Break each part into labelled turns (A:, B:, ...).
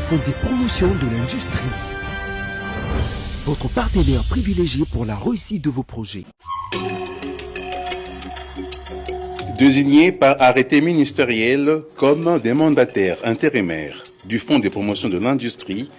A: Fonds de promotion de l'industrie. Votre partenaire privilégié pour la réussite de vos projets.
B: Désignés par arrêté ministériel comme des mandataires intérimaires du Fonds de promotion de l'industrie,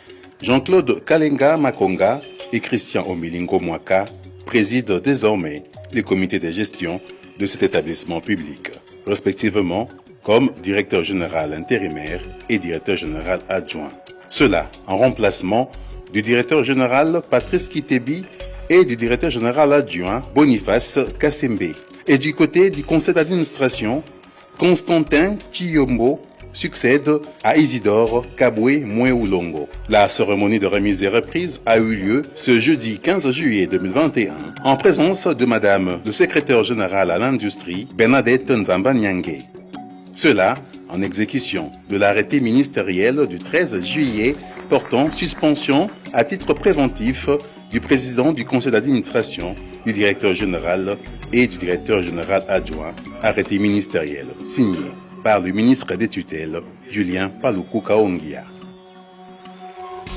B: Jean-Claude Kalenga Makonga et Christian Omilingo Mwaka président désormais les comités de gestion de cet établissement public, respectivement comme directeur général intérimaire et directeur général adjoint. Cela en remplacement du directeur général Patrice Kitebi et du directeur général adjoint Boniface Kassembe. Et du côté du conseil d'administration, Constantin Chiyombo succède à Isidore Kabwe Mweulongo. La cérémonie de remise et reprise a eu lieu ce jeudi 15 juillet 2021 en présence de Madame le secrétaire général à l'industrie Bernadette Nzamba-Nyange. Cela en exécution de l'arrêté ministériel du 13 juillet portant suspension à titre préventif du président du conseil d'administration, du directeur général et du directeur général adjoint, arrêté ministériel signé par le ministre des tutelles, Julien Paluku Kaongia.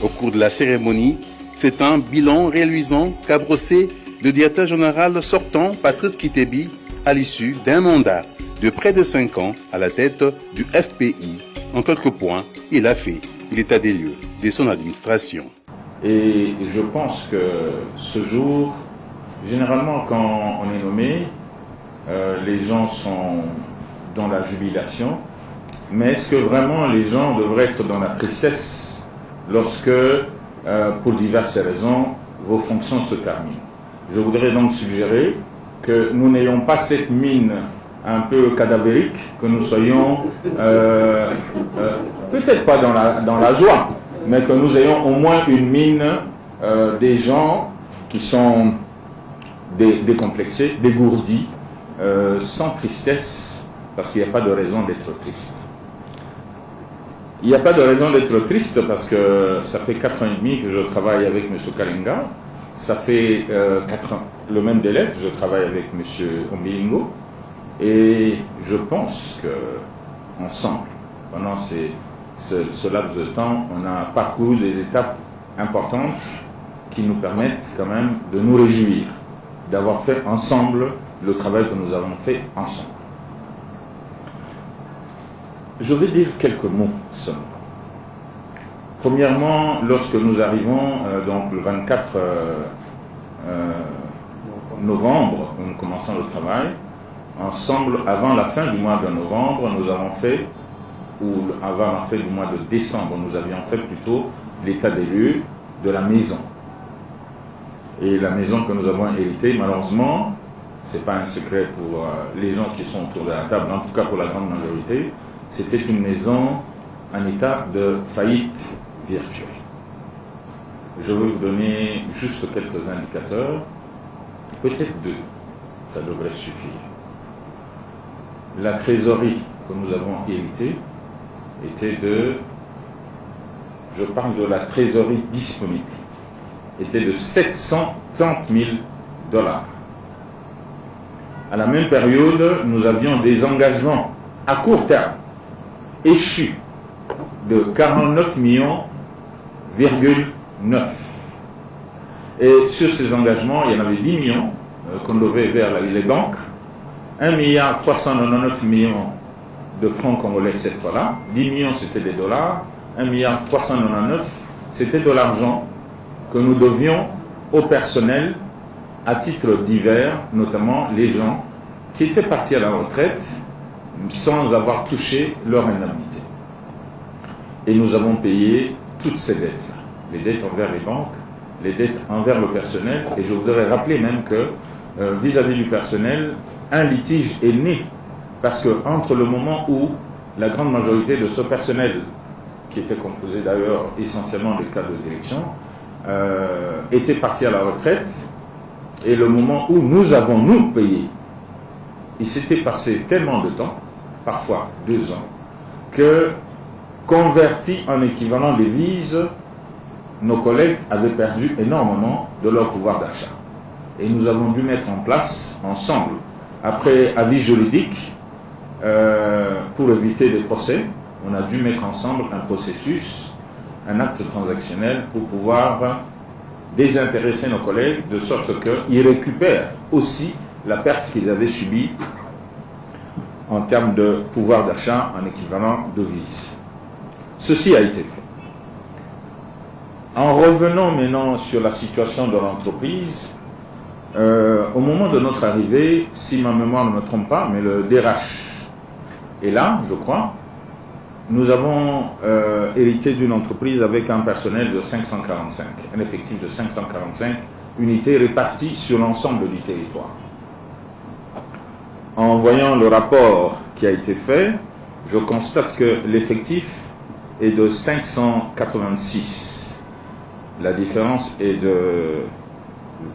B: Au cours de la cérémonie, c'est un bilan réalisant qu'a brossé le directeur général sortant, Patrice Kitebi, à l'issue d'un mandat de près de 5 ans à la tête du FPI. En quelques points, il a fait l'état des lieux de son administration.
C: Et je pense que ce jour, généralement quand on est nommé, les gens sont dans la jubilation, mais est-ce que vraiment les gens devraient être dans la tristesse lorsque, pour diverses raisons, vos fonctions se terminent? Je voudrais donc suggérer que nous n'ayons pas cette mine un peu cadavérique, que nous soyons peut-être pas dans la joie, mais que nous ayons au moins une mine des gens qui sont décomplexés, dégourdis, sans tristesse, parce qu'il n'y a pas de raison d'être triste. Il n'y a pas de raison d'être triste parce que ça fait 4 ans et demi que je travaille avec M. Kalenga, ça fait 4 ans, le même délai que je travaille avec M. Omilingo, et je pense que ensemble, pendant ce laps de temps, on a parcouru des étapes importantes qui nous permettent quand même de nous réjouir d'avoir fait ensemble le travail que nous avons fait ensemble. Je vais dire quelques mots seulement. Premièrement, lorsque nous arrivons, donc le 24 novembre, nous commençons le travail, ensemble, avant la fin du mois de novembre, nous avons fait, ou avant la fin du mois de décembre, nous avions fait plutôt l'état des lieux de la maison. Et la maison que nous avons héritée, malheureusement, c'est pas un secret pour les gens qui sont autour de la table, en tout cas pour la grande majorité, c'était une maison en état de faillite virtuelle. Je vais vous donner juste quelques indicateurs, peut-être 2, ça devrait suffire. La trésorerie que nous avons héritée était de, je parle de la trésorerie disponible, était de 730 000 $. À la même période, nous avions des engagements à court terme échus de 49 millions, 9. Et sur ces engagements, il y en avait 10 millions qu'on devait vers les banques, 1,399 milliard de francs congolais cette fois-là, 10 millions c'était des dollars, 1,399 milliard c'était de l'argent que nous devions au personnel à titre divers, notamment les gens qui étaient partis à la retraite sans avoir touché leur indemnité. Et nous avons payé toutes ces dettes-là, les dettes envers les banques, les dettes envers le personnel, et je voudrais rappeler même que vis-à-vis du personnel, un litige est né, parce que entre le moment où la grande majorité de ce personnel, qui était composé d'ailleurs essentiellement des cadres de direction, était parti à la retraite, et le moment où nous avons nous payé, il s'était passé tellement de temps, parfois 2 ans, que converti en équivalent de devises, nos collègues avaient perdu énormément de leur pouvoir d'achat. Et nous avons dû mettre en place ensemble, après avis juridique, pour éviter des procès, on a dû mettre ensemble un processus un acte transactionnel pour pouvoir désintéresser nos collègues de sorte qu'ils récupèrent aussi la perte qu'ils avaient subie en termes de pouvoir d'achat en équivalent devises. Ceci a été fait. En revenant maintenant sur la situation de l'entreprise, au moment de notre arrivée, si ma mémoire ne me trompe pas, mais le DRH est là, je crois, nous avons hérité d'une entreprise avec un personnel de 545, un effectif de 545 unités réparties sur l'ensemble du territoire. En voyant le rapport qui a été fait, je constate que l'effectif est de 586. La différence est de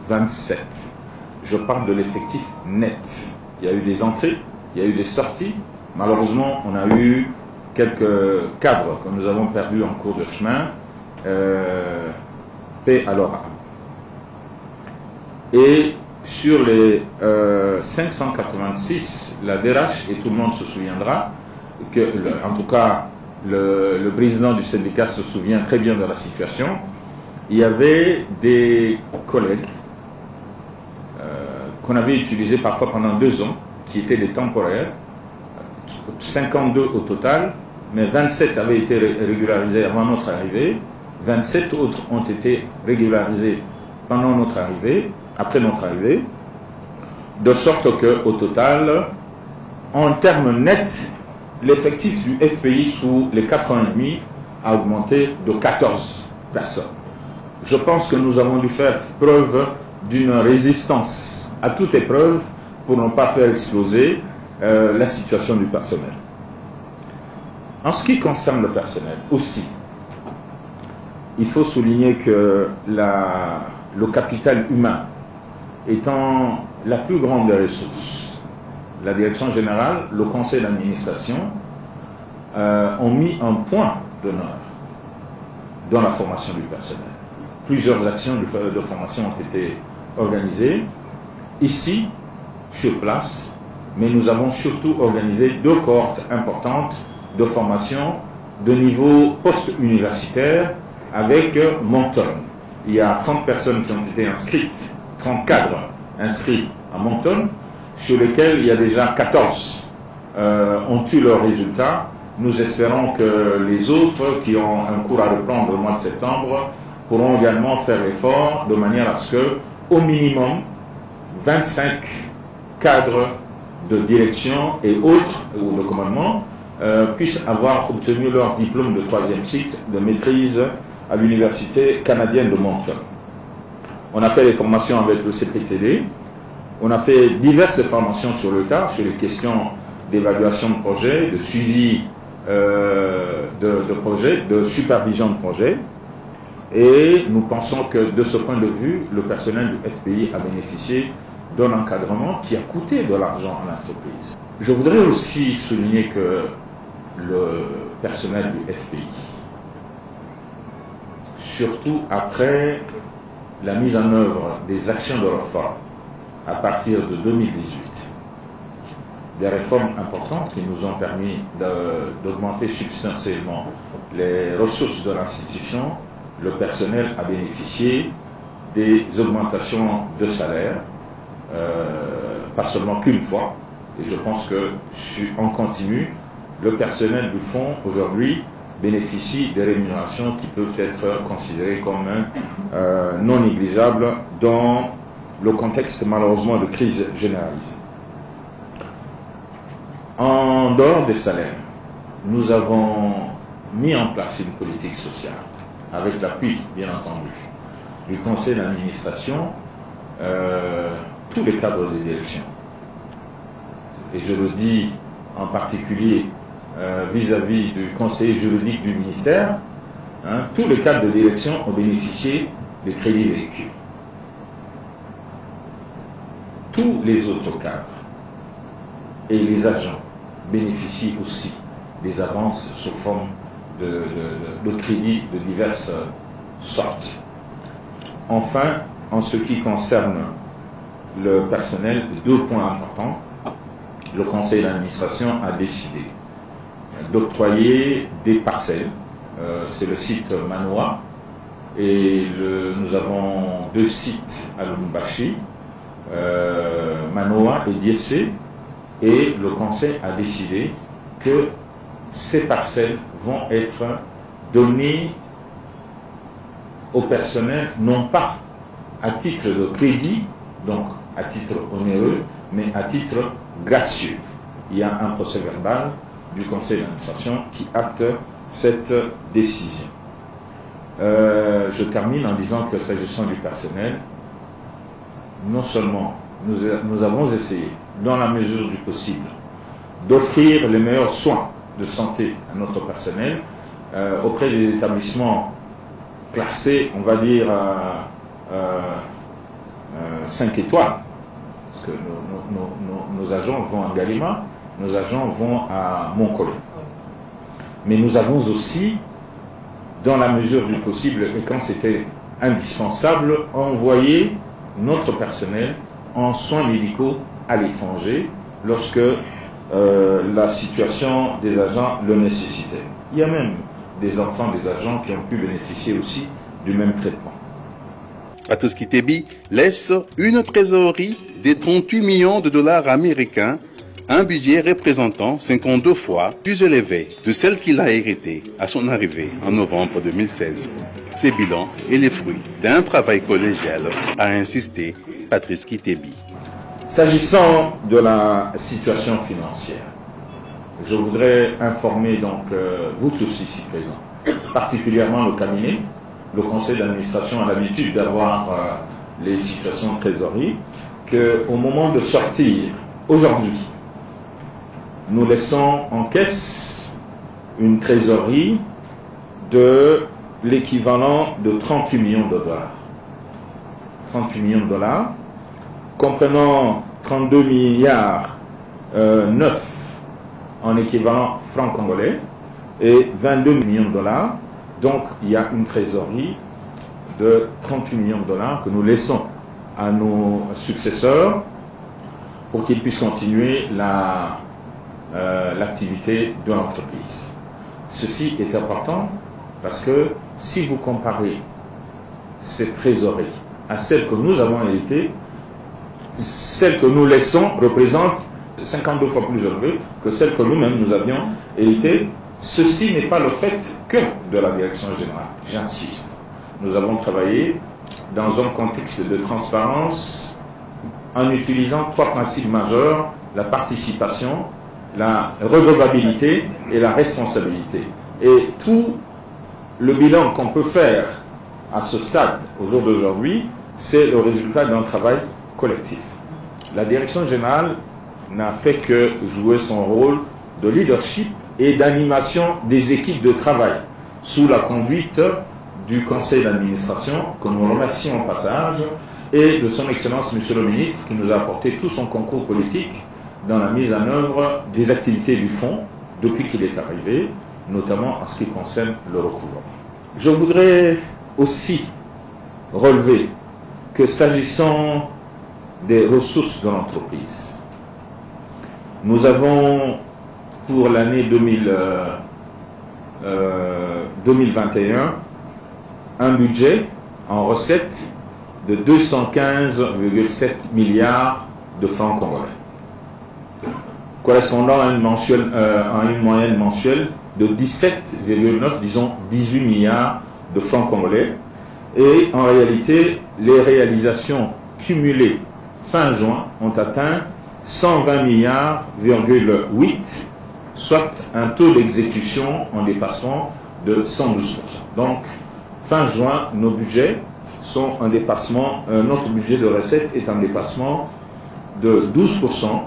C: 27. Je parle de l'effectif net. Il y a eu des entrées, il y a eu des sorties. Malheureusement, on a eu quelques cadres que nous avons perdus en cours de chemin. Paix à leur âme. Et sur les 586, la DRH, et tout le monde se souviendra, que, en tout cas, le président du syndicat se souvient très bien de la situation, il y avait des collègues qu'on avait utilisés parfois pendant 2 ans, qui étaient des temporaires, 52 au total, mais 27 avaient été régularisés avant notre arrivée, 27 autres ont été régularisés pendant notre arrivée, après notre arrivée, de sorte qu'au total, en termes nets, l'effectif du FPI sous les 4 ans et demi a augmenté de 14 personnes. Je pense que nous avons dû faire preuve d'une résistance à toute épreuve pour ne pas faire exploser la situation du personnel. En ce qui concerne le personnel aussi, il faut souligner que le capital humain étant la plus grande des ressources, la direction générale, le conseil d'administration ont mis un point d'honneur dans la formation du personnel. Plusieurs actions de formation ont été organisées ici, sur place, mais nous avons surtout organisé 2 cohortes importantes de formation de niveau post-universitaire avec Moncton. Il y a 30 personnes qui ont été inscrites, 30 cadres inscrits à Moncton, sur lesquels il y a déjà 14 ont eu leurs résultats. Nous espérons que les autres qui ont un cours à reprendre au mois de septembre pourront également faire l'effort de manière à ce que, au minimum, 25 cadres de direction et autres, ou de commandement, puissent avoir obtenu leur diplôme de 3e cycle de maîtrise à l'université canadienne de Moncton. On a fait des formations avec le CPTD, on a fait diverses formations sur le tas, sur les questions d'évaluation de projet, de suivi de projet, de supervision de projet. Et nous pensons que de ce point de vue, le personnel du FPI a bénéficié d'un encadrement qui a coûté de l'argent à l'entreprise. Je voudrais aussi souligner que le personnel du FPI, surtout après la mise en œuvre des actions de réforme à partir de 2018, des réformes importantes qui nous ont permis d'augmenter substantiellement les ressources de l'institution, le personnel a bénéficié des augmentations de salaire, pas seulement qu'une fois, et je pense que en continu, le personnel du fonds aujourd'hui bénéficie des rémunérations qui peuvent être considérées comme non négligeables dans le contexte malheureusement de crise généralisée. En dehors des salaires, nous avons mis en place une politique sociale, avec l'appui, bien entendu, du conseil d'administration, tous les cadres de direction. Et je le dis en particulier vis-à-vis du conseiller juridique du ministère, tous les cadres de direction ont bénéficié des crédits véhicules. Tous les autres cadres et les agents bénéficient aussi des avances sous forme de crédits de diverses sortes. Enfin, en ce qui concerne le personnel, 2 points importants. Le conseil d'administration a décidé d'octroyer des parcelles c'est le site Manoa, et nous avons 2 sites à Lubumbashi, Manoa et Diessé, et le conseil a décidé que ces parcelles vont être données au personnel, non pas à titre de crédit, donc à titre onéreux, mais à titre gracieux. Il y a un procès verbal du conseil d'administration qui acte cette décision. Je termine en disant que s'agissant du personnel, non seulement nous avons essayé, dans la mesure du possible, d'offrir les meilleurs soins de santé à notre personnel auprès des établissements classés, on va dire 5 étoiles, parce que nos agents vont à Galima, nos agents vont à Montcollet. Mais nous avons aussi, dans la mesure du possible et quand c'était indispensable, envoyé notre personnel en soins médicaux à l'étranger lorsque la situation des agents le nécessitait. Il y a même des enfants des agents qui ont pu bénéficier aussi du même traitement.
B: Patrice Kitebi laisse une trésorerie de 38 millions de dollars américains, un budget représentant 52 fois plus élevé de celle qu'il a héritée à son arrivée en novembre 2016. Ce bilan est le fruit d'un travail collégial, a insisté Patrice Kitebi.
C: S'agissant de la situation financière, je voudrais informer donc vous tous ici présents, particulièrement le cabinet. Le conseil d'administration a l'habitude d'avoir les situations de trésorerie, qu'au moment de sortir, aujourd'hui, nous laissons en caisse une trésorerie de l'équivalent de 38 millions de dollars. 38 millions de dollars, comprenant 32 milliards 9 en équivalent franc congolais et 22 millions de dollars. Donc il y a une trésorerie de 38 millions de dollars que nous laissons à nos successeurs pour qu'ils puissent continuer l'activité de l'entreprise. Ceci est important parce que si vous comparez cette trésorerie à celle que nous avons héritée, celle que nous laissons représente 52 fois plus élevée que celle que nous-mêmes nous avions héritée. Ceci n'est pas le fait que de la direction générale, j'insiste. Nous avons travaillé dans un contexte de transparence en utilisant 3 principes majeurs: la participation, la redevabilité et la responsabilité. Et tout le bilan qu'on peut faire à ce stade, au jour d'aujourd'hui, c'est le résultat d'un travail collectif. La direction générale n'a fait que jouer son rôle de leadership et d'animation des équipes de travail sous la conduite du conseil d'administration, que nous remercions au passage, et de son excellence monsieur le ministre qui nous a apporté tout son concours politique dans la mise en œuvre des activités du fonds depuis qu'il est arrivé, notamment en ce qui concerne le recouvrement. Je voudrais aussi relever que s'agissant des ressources de l'entreprise, nous avons pour l'année 2021 un budget en recettes de 215,7 milliards de francs congolais, correspondant à une moyenne mensuelle de 17,9, disons 18 milliards de francs congolais. Et en réalité, les réalisations cumulées fin juin ont atteint 120 milliards,8, soit un taux d'exécution en dépassement de 112%. Donc, fin juin, nos budgets sont en dépassement, notre budget de recettes est en dépassement de 12%,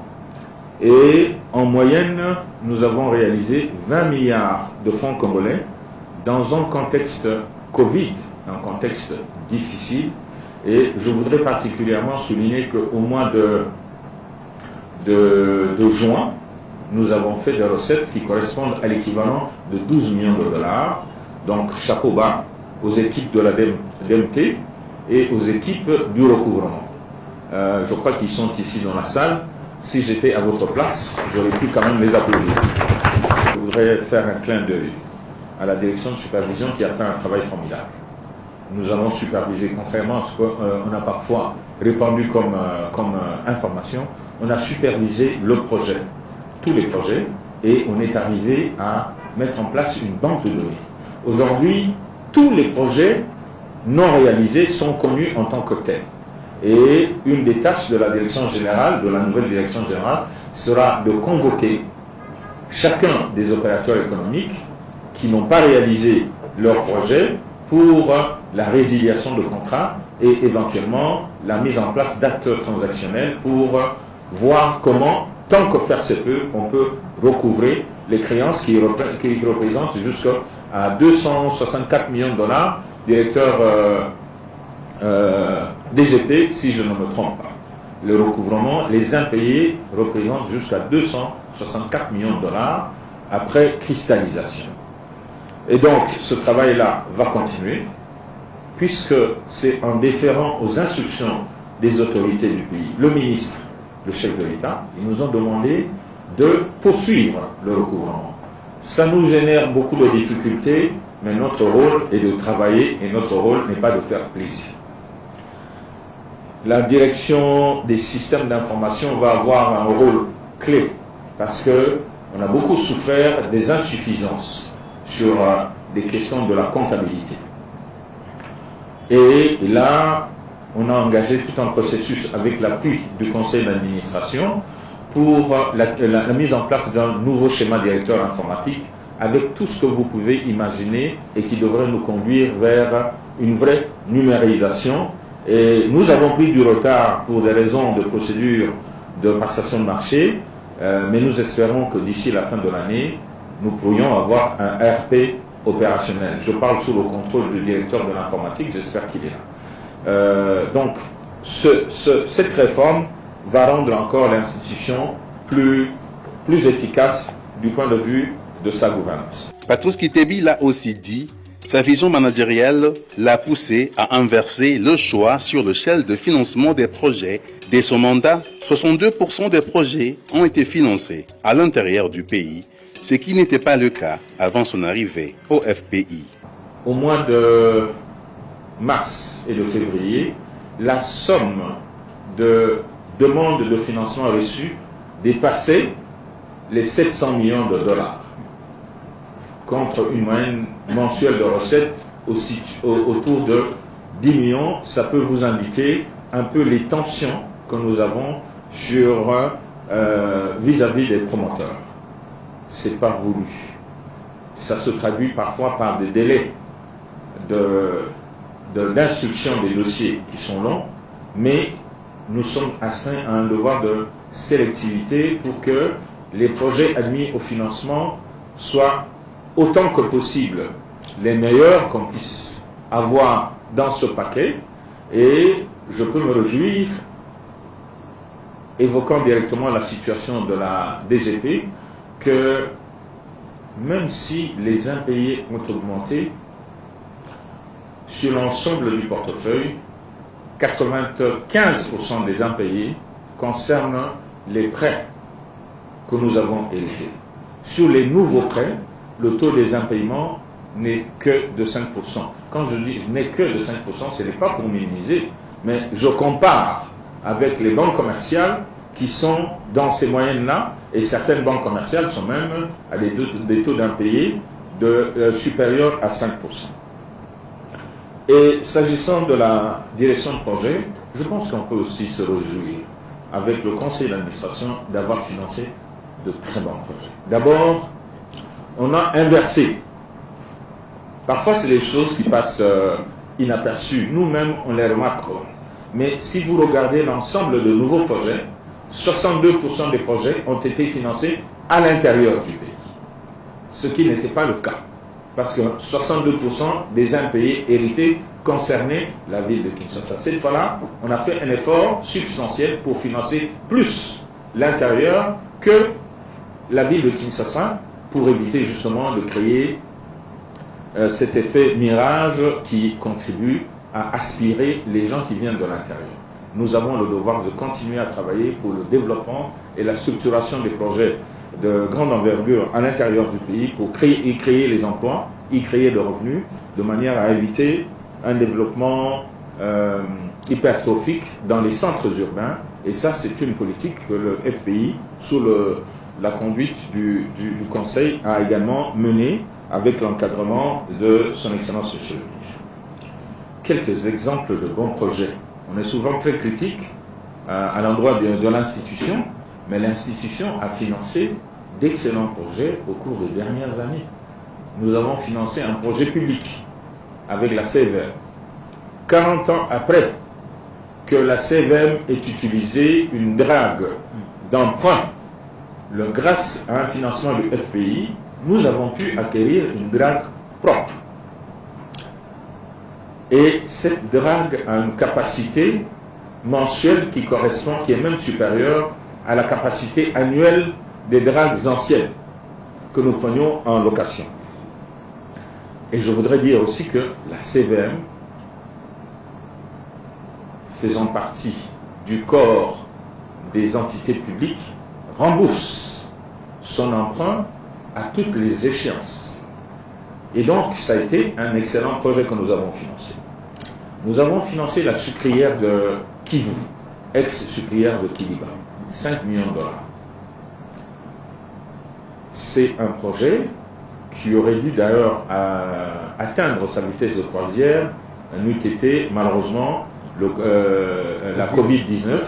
C: et en moyenne, nous avons réalisé 20 milliards de francs congolais dans un contexte Covid, un contexte difficile. Et je voudrais particulièrement souligner qu'au mois de juin, nous avons fait des recettes qui correspondent à l'équivalent de 12 millions de dollars. Donc, chapeau bas aux équipes de la DMT et aux équipes du recouvrement. Je crois qu'ils sont ici dans la salle. Si j'étais à votre place, j'aurais pu quand même les applaudir. Je voudrais faire un clin d'œil à la direction de supervision qui a fait un travail formidable. Nous avons supervisé, contrairement à ce qu'on a parfois répandu comme information, on a supervisé le projet, tous les projets, et on est arrivé à mettre en place une banque de données. Aujourd'hui, tous les projets non réalisés sont connus en tant que tels. Et une des tâches de la direction générale, de la nouvelle direction générale, sera de convoquer chacun des opérateurs économiques qui n'ont pas réalisé leur projet pour la résiliation de contrat et éventuellement la mise en place d'actes transactionnels pour voir comment, tant que faire se peut, on peut recouvrer les créances qui représentent jusqu'à 264 millions de dollars, directeur DGP, si je ne me trompe pas. Le recouvrement, les impayés représentent jusqu'à 264 millions de dollars après cristallisation. Et donc, ce travail-là va continuer, puisque c'est en déférant aux instructions des autorités du pays. Le ministre, le chef de l'État, ils nous ont demandé de poursuivre le recouvrement. Ça nous génère beaucoup de difficultés, mais notre rôle est de travailler et notre rôle n'est pas de faire plaisir. La direction des systèmes d'information va avoir un rôle clé parce qu'on a beaucoup souffert des insuffisances sur des questions de la comptabilité. Et là, on a engagé tout un processus avec l'appui du conseil d'administration pour la mise en place d'un nouveau schéma directeur informatique avec tout ce que vous pouvez imaginer et qui devrait nous conduire vers une vraie numérisation. Et nous avons pris du retard pour des raisons de procédure de passation de marché, mais nous espérons que d'ici la fin de l'année, nous pourrions avoir un RP opérationnel. Je parle sous le contrôle du directeur de l'informatique, j'espère qu'il est là. Donc, cette réforme va rendre encore l'institution plus efficace du point de vue de sa gouvernance.
B: Patrice Kitebi l'a aussi dit, sa vision managériale l'a poussé à inverser le choix sur l'échelle de financement des projets. Dès son mandat, 62% des projets ont été financés à l'intérieur du pays, ce qui n'était pas le cas avant son arrivée au FPI.
C: Au mois de mars et de février, la somme de demandes de financement reçues dépassait les 700 millions de dollars, contre une moyenne mensuelle de recettes autour de 10 millions. Ça peut vous indiquer un peu les tensions que nous avons sur vis-à-vis des promoteurs. C'est pas voulu. Ça se traduit parfois par des délais d'instruction des dossiers qui sont longs, mais nous sommes astreints à un devoir de sélectivité pour que les projets admis au financement soient autant que possible les meilleurs qu'on puisse avoir dans ce paquet. Et je peux me réjouir, évoquant directement la situation de la DGP, que même si les impayés ont augmenté, sur l'ensemble du portefeuille, 95% des impayés concernent les prêts que nous avons hérités. Sur les nouveaux prêts, le taux des impayements n'est que de 5%. Quand je dis n'est que de 5%, ce n'est pas pour minimiser, mais je compare avec les banques commerciales qui sont dans ces moyennes-là, et certaines banques commerciales sont même à des taux d'impayés supérieurs à 5%. Et s'agissant de la direction de projet, je pense qu'on peut aussi se réjouir avec le conseil d'administration d'avoir financé de très bons projets. D'abord, on a inversé. Parfois, c'est des choses qui passent inaperçues. Nous-mêmes, on les remarque. Mais si vous regardez l'ensemble de nouveaux projets, 62% des projets ont été financés à l'intérieur du pays. Ce qui n'était pas le cas. Parce que 62% des impayés hérités concernaient la ville de Kinshasa. Cette fois-là, on a fait un effort substantiel pour financer plus l'intérieur que la ville de Kinshasa, pour éviter justement de créer cet effet mirage qui contribue à aspirer les gens qui viennent de l'intérieur. Nous avons le devoir de continuer à travailler pour le développement et la structuration des projets de grande envergure à l'intérieur du pays pour créer les emplois y créer de revenus, de manière à éviter un développement hypertrophique dans les centres urbains. Et ça, c'est une politique que le FPI, sous la conduite du Conseil, a également menée avec l'encadrement de son Excellence Monsieur le Ministre. Quelques exemples de bons projets. On est souvent très critique à l'endroit de l'institution, mais l'institution a financé d'excellents projets au cours des dernières années. Nous avons financé un projet public avec la CVM. 40 ans après que la CVM ait utilisé une drague d'emprunt, grâce à un financement du FPI, nous avons pu acquérir une drague propre. Et cette drague a une capacité mensuelle qui correspond, qui est même supérieure à la capacité annuelle des dragues anciennes que nous prenions en location. Et je voudrais dire aussi que la CVM, faisant partie du corps des entités publiques, rembourse son emprunt à toutes les échéances. Et donc, ça a été un excellent projet que nous avons financé. Nous avons financé la sucrière de Kivu, ex-sucrière de Kiliba, 5 millions de dollars. C'est un projet qui aurait dû d'ailleurs atteindre sa vitesse de croisière, n'eût été malheureusement la Covid-19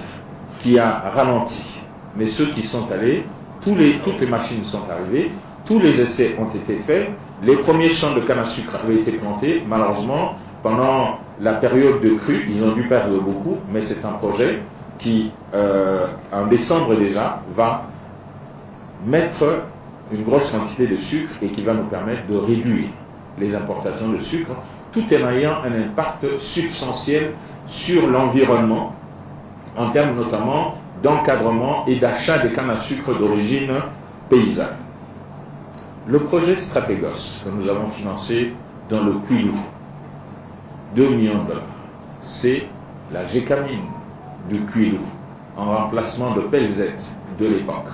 C: qui a ralenti. Mais ceux qui sont allés, toutes les machines sont arrivées, tous les essais ont été faits, les premiers champs de canne à sucre avaient été plantés. Malheureusement, pendant la période de crue, ils ont dû perdre beaucoup, mais c'est un projet qui, en décembre déjà, va mettre une grosse quantité de sucre et qui va nous permettre de réduire les importations de sucre, tout en ayant un impact substantiel sur l'environnement, en termes notamment d'encadrement et d'achat des cannes à sucre d'origine paysanne. Le projet Stratégos que nous avons financé dans le Kwilu, 2 millions de dollars, c'est la Gécamine du Kwilu, en remplacement de PLZ de l'époque.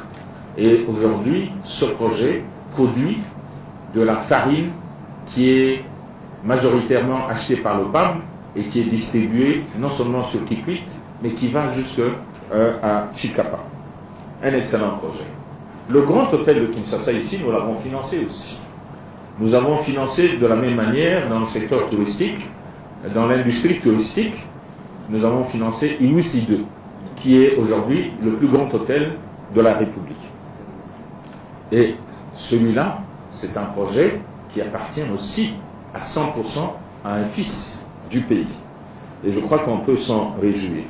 C: Et aujourd'hui, ce projet produit de la farine qui est majoritairement achetée par le PAM et qui est distribuée non seulement sur Kikwit, mais qui va jusqu'à Chikapa. Un excellent projet. Le grand hôtel de Kinshasa ici, nous l'avons financé aussi. Nous avons financé de la même manière dans le secteur touristique, dans l'industrie touristique, nous avons financé Iwisi 2, qui est aujourd'hui le plus grand hôtel de la République. Et celui-là, c'est un projet qui appartient aussi à 100% à un fils du pays. Et je crois qu'on peut s'en réjouir.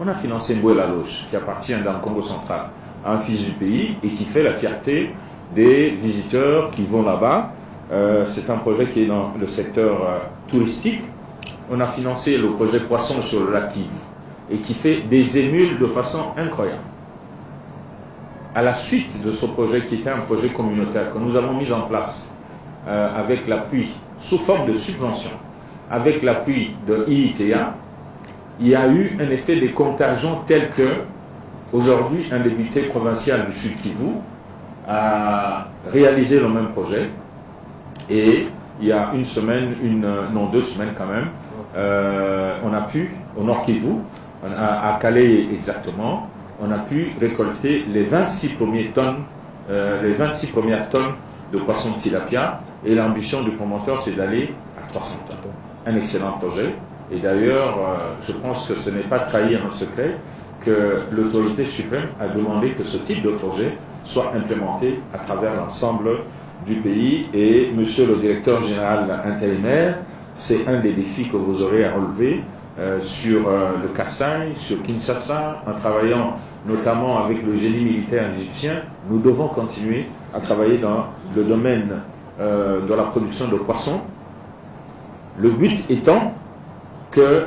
C: On a financé Mbouela Loge, qui appartient dans le Congo central, à un fils du pays et qui fait la fierté des visiteurs qui vont là-bas. C'est un projet qui est dans le secteur touristique. On a financé le projet Poisson sur le lac Kivu et qui fait des émules de façon incroyable. À la suite de ce projet qui était un projet communautaire que nous avons mis en place avec l'appui, sous forme de subvention, avec l'appui de IITA, il y a eu un effet de contagion tel que aujourd'hui un député provincial du Sud Kivu a réalisé le même projet et il y a une semaine, non 2 semaines quand même, on a pu, au Nord Kivu, à Calais exactement, on a pu récolter les 26 premières tonnes de poissons de tilapia et l'ambition du promoteur c'est d'aller à 300 tonnes. Un excellent projet et d'ailleurs je pense que ce n'est pas trahir un secret que l'autorité suprême a demandé que ce type de projet soit implémenté à travers l'ensemble du pays et monsieur le directeur général intérimaire, c'est un des défis que vous aurez à relever sur le Kasaï, sur Kinshasa, en travaillant notamment avec le génie militaire égyptien. Nous devons continuer à travailler dans le domaine de la production de poissons. Le but étant que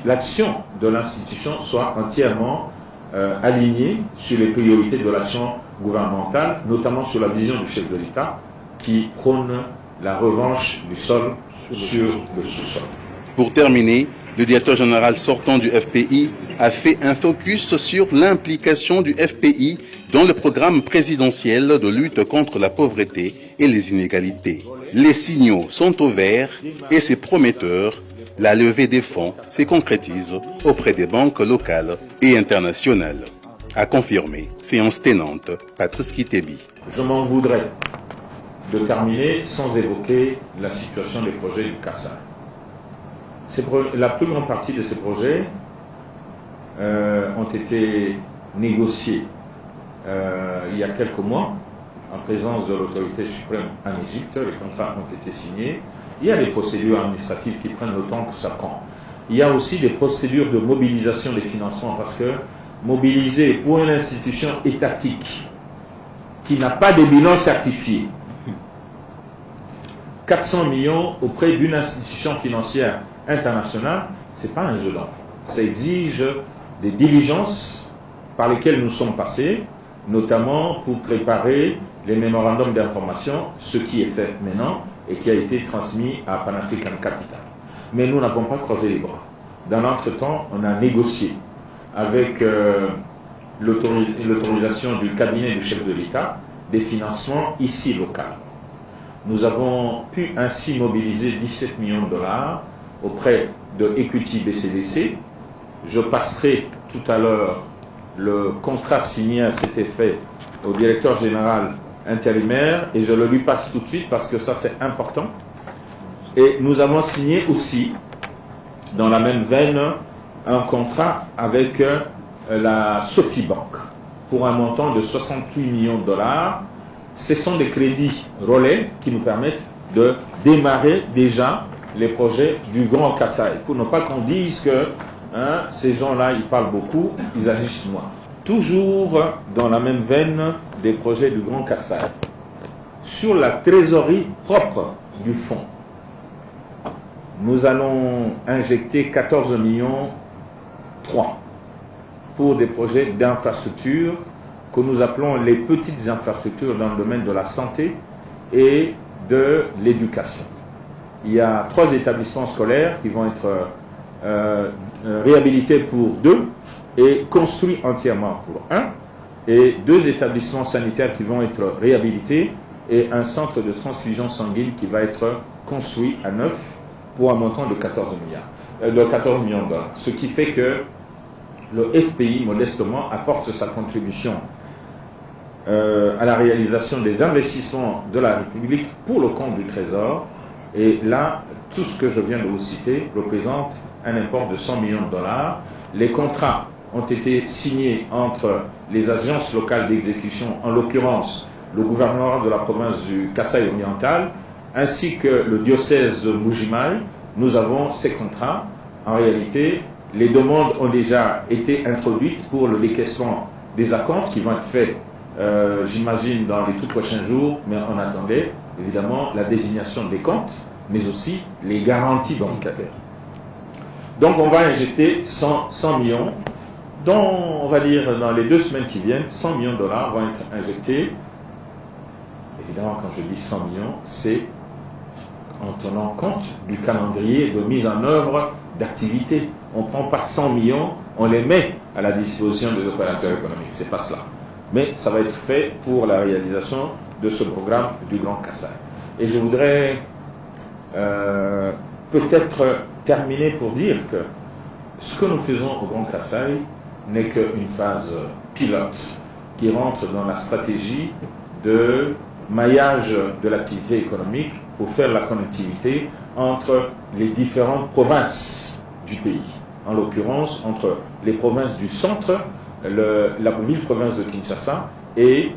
C: l'action de l'institution soit entièrement alignée sur les priorités de l'action gouvernementale, notamment sur la vision du chef de l'État qui prône la revanche du sol sur le sous-sol.
B: Pour terminer, le directeur général sortant du FPI a fait un focus sur l'implication du FPI dans le programme présidentiel de lutte contre la pauvreté et les inégalités. Les signaux sont au vert et c'est prometteur. La levée des fonds se concrétise auprès des banques locales et internationales. A confirmé, séance tenante, Patrice Kitebi.
C: Je m'en voudrais de terminer sans évoquer la situation des projets du Kassai. La plus grande partie de ces projets ont été négociés il y a quelques mois en présence de l'autorité suprême en Égypte. Les contrats ont été signés. Il y a des procédures administratives qui prennent le temps que ça prend. Il y a aussi des procédures de mobilisation des financements parce que mobiliser pour une institution étatique qui n'a pas de bilan certifié 400 millions auprès d'une institution financière internationale, ce n'est pas un jeu d'enfant. Ça exige des diligences par lesquelles nous sommes passés, notamment pour préparer les mémorandums d'information, ce qui est fait maintenant et qui a été transmis à Pan-African Capital. Mais nous n'avons pas croisé les bras. Dans l'entretemps, on a négocié avec l'autorisation du cabinet du chef de l'État des financements ici locaux. Nous avons pu ainsi mobiliser 17 millions de dollars auprès de Equity BCDC. Je passerai tout à l'heure le contrat signé à cet effet au directeur général intérimaire et je le lui passe tout de suite parce que ça c'est important. Et nous avons signé aussi dans la même veine un contrat avec la Sophie Bank pour un montant de 68 millions de dollars. Ce sont des crédits relais qui nous permettent de démarrer déjà les projets du Grand Kassai. Pour ne pas qu'on dise que ces gens-là, ils parlent beaucoup, ils agissent moins. Toujours dans la même veine des projets du Grand Kassai. Sur la trésorerie propre du fonds, nous allons injecter 14 millions 3 pour des projets d'infrastructures que nous appelons les petites infrastructures dans le domaine de la santé et de l'éducation. Il y a 3 établissements scolaires qui vont être réhabilités pour 2 et construits entièrement pour 1, et 2 établissements sanitaires qui vont être réhabilités et un centre de transfusion sanguine qui va être construit à 9 pour un montant de 14 millions de dollars. Ce qui fait que le FPI, modestement, apporte sa contribution à la réalisation des investissements de la République pour le compte du Trésor. Et là, tout ce que je viens de vous citer représente un import de 100 millions de dollars. Les contrats ont été signés entre les agences locales d'exécution, en l'occurrence le gouvernement de la province du Kassai oriental, ainsi que le diocèse de Mbuji-Mayi. Nous avons ces contrats. En réalité, les demandes ont déjà été introduites pour le décaissement des acomptes qui vont être faits, j'imagine, dans les tout prochains jours, mais on attendait évidemment la désignation des comptes, mais aussi les garanties bancaires. Donc on va injecter 100 millions, dont on va dire dans les 2 semaines qui viennent, 100 millions de dollars vont être injectés. Évidemment, quand je dis 100 millions, c'est en tenant compte du calendrier de mise en œuvre d'activités. On ne prend pas 100 millions, on les met à la disposition des opérateurs économiques. C'est pas cela. Mais ça va être fait pour la réalisation de ce programme du Grand Kassai. Et je voudrais peut-être terminer pour dire que ce que nous faisons au Grand Kassai n'est qu'une phase pilote qui rentre dans la stratégie de maillage de l'activité économique pour faire la connectivité entre les différentes provinces du pays. En l'occurrence, entre les provinces du centre, la ville-province de Kinshasa et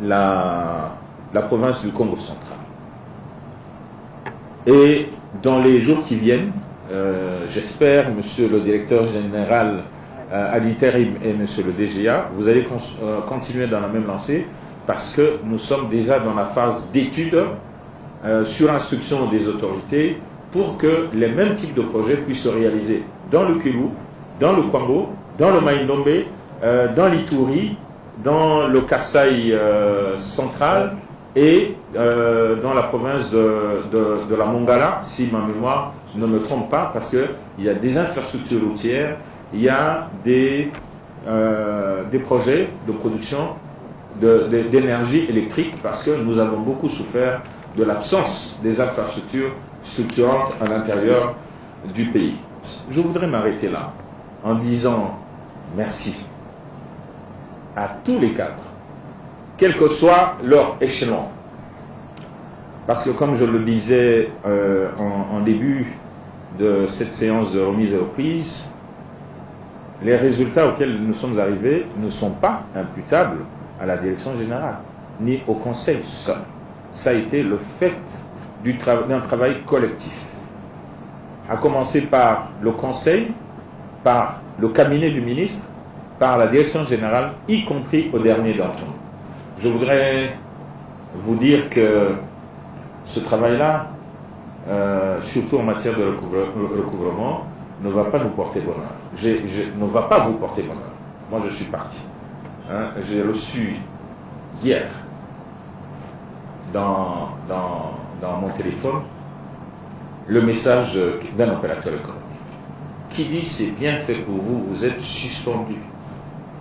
C: la province du Congo central. Et dans les jours qui viennent, j'espère, monsieur le directeur général à l'intérim et monsieur le DGA, vous allez continuer dans la même lancée parce que nous sommes déjà dans la phase d'étude sur instruction des autorités pour que les mêmes types de projets puissent se réaliser dans le Kivu, dans le Congo, dans le Maïndombe, dans l'Ituri, dans le Kassai central et dans la province de la Mongala, si ma mémoire ne me trompe pas, parce qu'il y a des infrastructures routières, il y a des projets de production d'énergie électrique, parce que nous avons beaucoup souffert de l'absence des infrastructures structurantes à l'intérieur du pays. Je voudrais m'arrêter là en disant merci à tous les cadres, quel que soit leur échelon. Parce que comme je le disais en début de cette séance de remise et reprise, les résultats auxquels nous sommes arrivés ne sont pas imputables à la direction générale, ni au conseil seul. Ça a été le fait d'un travail collectif. À commencer par le conseil, par le cabinet du ministre, par la direction générale, y compris au dernier d'entre nous. Je voudrais vous dire que ce travail-là, surtout en matière de recouvrement, ne va pas nous porter bonheur. Ne va pas vous porter bonheur. Moi, je suis parti. J'ai reçu hier dans mon téléphone le message d'un opérateur économique qui dit: c'est bien fait pour vous, vous êtes suspendu.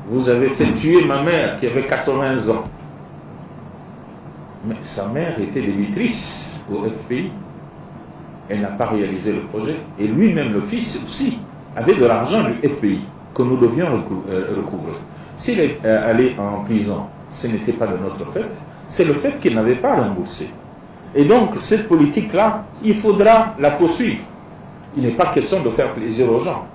C: Vous avez fait tuer ma mère qui avait 80 ans. Mais sa mère était débitrice au FPI. Elle n'a pas réalisé le projet. Et lui-même, le fils aussi, avait de l'argent du FPI que nous devions recouvrer. S'il est allé en prison, ce n'était pas de notre fait, c'est le fait qu'il n'avait pas remboursé. Et donc, cette politique-là, il faudra la poursuivre. Il n'est pas question de faire plaisir aux gens.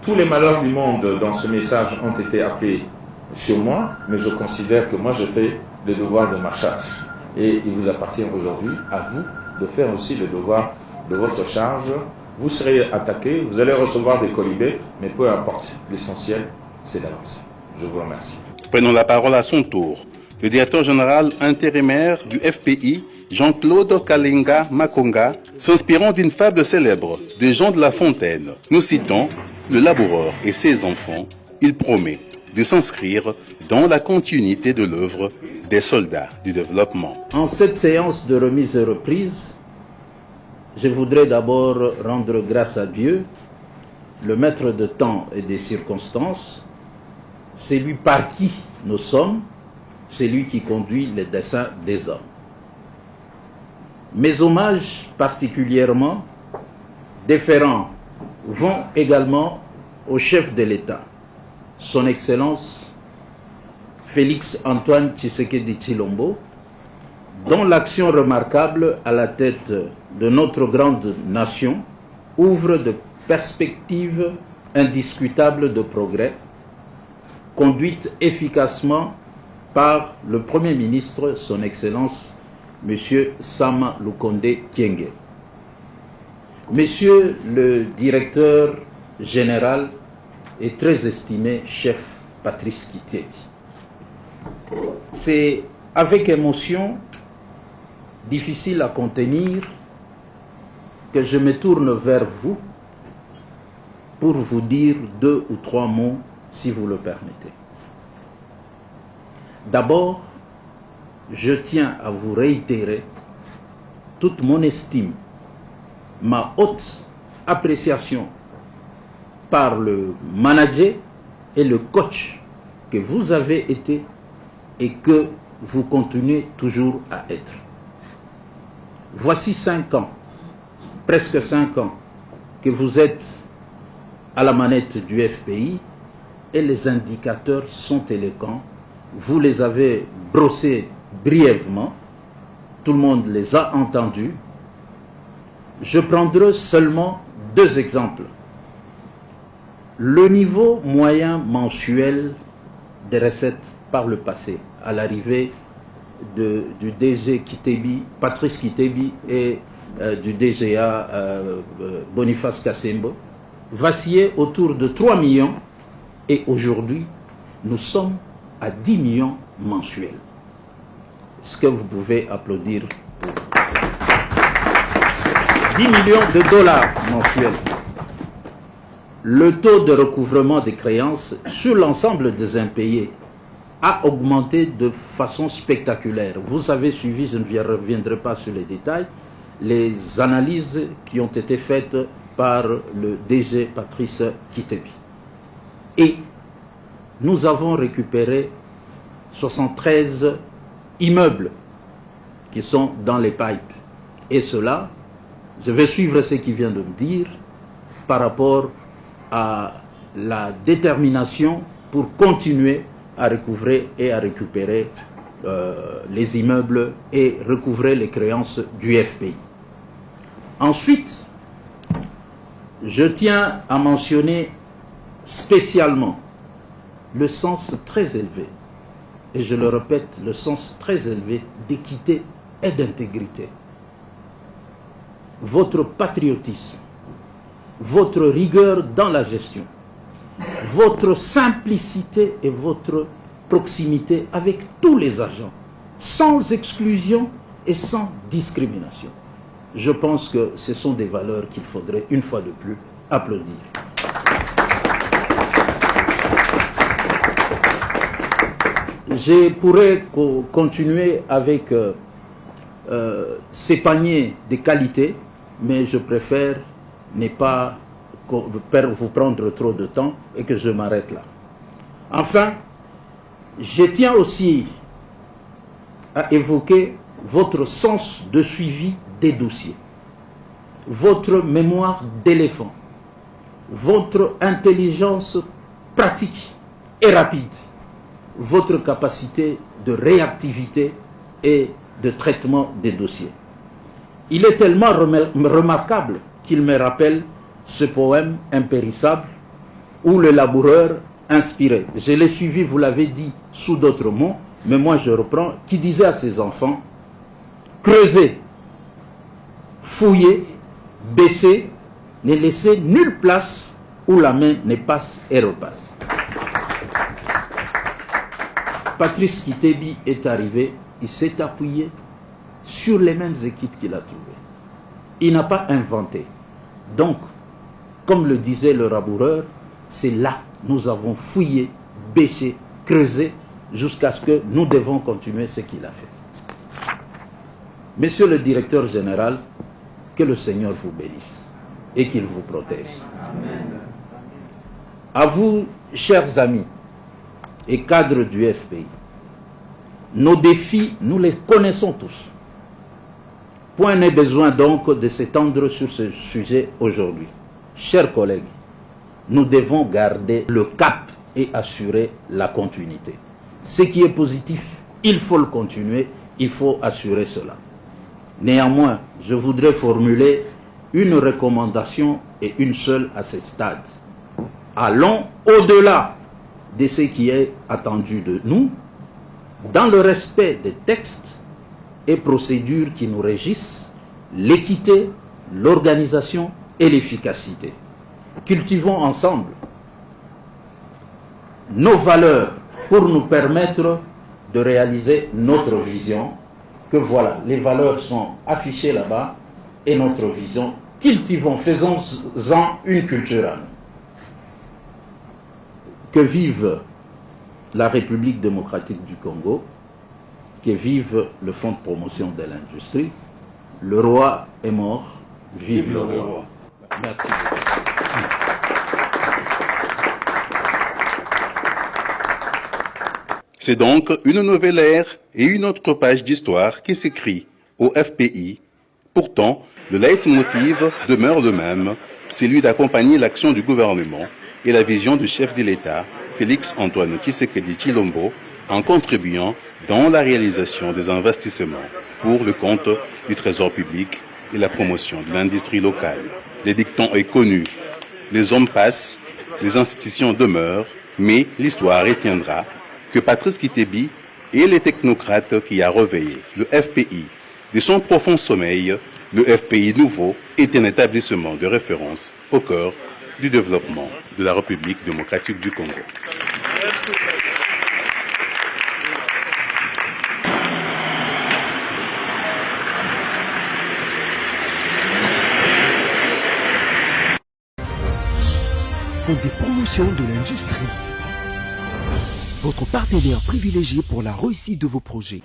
C: Tous les malheurs du monde dans ce message ont été appelés sur moi, mais je considère que moi je fais le devoir de ma charge. Et il vous appartient aujourd'hui à vous de faire aussi le devoir de votre charge. Vous serez attaqué, vous allez recevoir des colibés, mais peu importe, l'essentiel c'est d'avancer. Je vous remercie.
B: Prenons la parole à son tour. Le directeur général intérimaire du FPI, Jean-Claude Kalenga Makonga, s'inspirant d'une fable célèbre de Jean de La Fontaine. Nous citons le laboureur et ses enfants. Il promet de s'inscrire dans la continuité de l'œuvre des soldats du développement.
D: En cette séance de remise et reprise, je voudrais d'abord rendre grâce à Dieu, le maître de temps et des circonstances. C'est lui par qui nous sommes, c'est lui qui conduit les desseins des hommes. Mes hommages particulièrement déférents vont également au chef de l'État, son Excellence Félix Antoine Tshisekedi Tshilombo, dont l'action remarquable à la tête de notre grande nation ouvre de perspectives indiscutables de progrès, conduite efficacement par le Premier ministre, son Excellence M. Sama Lukonde Kyenge. Monsieur le directeur général et très estimé chef Patrice Kitebi, c'est avec émotion difficile à contenir que je me tourne vers vous pour vous dire 2 ou 3 mots, si vous le permettez. D'abord, je tiens à vous réitérer toute mon estime, ma haute appréciation par le manager et le coach que vous avez été et que vous continuez toujours à être. Voici 5 ans, presque 5 ans, que vous êtes à la manette du FPI et les indicateurs sont éloquents. Vous les avez brossés brièvement, tout le monde les a entendus. Je prendrai seulement 2 exemples. Le niveau moyen mensuel des recettes par le passé, à l'arrivée du DG Kitebi, Patrice Kitebi et du DGA Boniface Kassembo, vacillait autour de 3 millions et aujourd'hui nous sommes à 10 millions mensuels. Est-ce que vous pouvez applaudir pour 10 millions de dollars mensuels. Le taux de recouvrement des créances sur l'ensemble des impayés a augmenté de façon spectaculaire. Vous avez suivi, je ne reviendrai pas sur les détails, les analyses qui ont été faites par le DG Patrice Kitebi. Et nous avons récupéré 73 immeubles qui sont dans les pipes. Et cela, je vais suivre ce qu'il vient de me dire par rapport à la détermination pour continuer à recouvrer et à récupérer les immeubles et recouvrer les créances du FPI. Ensuite, je tiens à mentionner spécialement le sens très élevé, et je le répète, le sens très élevé d'équité et d'intégrité. Votre patriotisme, votre rigueur dans la gestion, votre simplicité et votre proximité avec tous les agents, sans exclusion et sans discrimination. Je pense que ce sont des valeurs qu'il faudrait une fois de plus applaudir. Je pourrais continuer avec ces paniers de qualité, mais je préfère ne pas vous prendre trop de temps et que je m'arrête là. Enfin, je tiens aussi à évoquer votre sens de suivi des dossiers, votre mémoire d'éléphant, votre intelligence pratique et rapide, votre capacité de réactivité et de traitement des dossiers. Il est tellement remarquable qu'il me rappelle ce poème impérissable où le laboureur inspiré, je l'ai suivi, vous l'avez dit sous d'autres mots, mais moi je reprends, qui disait à ses enfants: creusez, fouillez, baissez, ne laissez nulle place où la main ne passe et repasse. Patrice Kitebi est arrivé, il s'est appuyé sur les mêmes équipes qu'il a trouvées. Il n'a pas inventé. Donc, comme le disait le laboureur, c'est là nous avons fouillé, bêché, creusé, jusqu'à ce que nous devons continuer ce qu'il a fait. Monsieur le directeur général, que le Seigneur vous bénisse et qu'il vous protège. Amen. À vous, chers amis et cadres du FPI, nos défis, nous les connaissons tous. Point n'est besoin donc de s'étendre sur ce sujet aujourd'hui. Chers collègues, nous devons garder le cap et assurer la continuité. Ce qui est positif, il faut le continuer, il faut assurer cela. Néanmoins, je voudrais formuler une recommandation et une seule à ce stade. Allons au-delà de ce qui est attendu de nous, dans le respect des textes et procédures qui nous régissent, l'équité, l'organisation et l'efficacité. Cultivons ensemble nos valeurs pour nous permettre de réaliser notre vision, que voilà, les valeurs sont affichées là-bas, et notre vision, cultivons, faisons-en une culture à nous. Que vive la République démocratique du Congo, que vive le Fonds de promotion de l'industrie. Le roi est mort, vive le roi. Merci beaucoup.
B: C'est donc une nouvelle ère et une autre page d'histoire qui s'écrit au FPI. Pourtant, le leitmotiv demeure le même, celui d'accompagner l'action du gouvernement et la vision du chef de l'État, Félix Antoine Tshisekedi Tshilombo, en contribuant dans la réalisation des investissements pour le compte du Trésor public et la promotion de l'industrie locale. Le dicton est connu, les hommes passent, les institutions demeurent, mais l'histoire retiendra que Patrice Kitebi est le technocrate qui a réveillé le FPI de son profond sommeil. Le FPI nouveau est un établissement de référence au cœur du développement de la République démocratique du Congo.
A: Fonds des promotions de l'industrie. Votre partenaire privilégié pour la réussite de vos projets.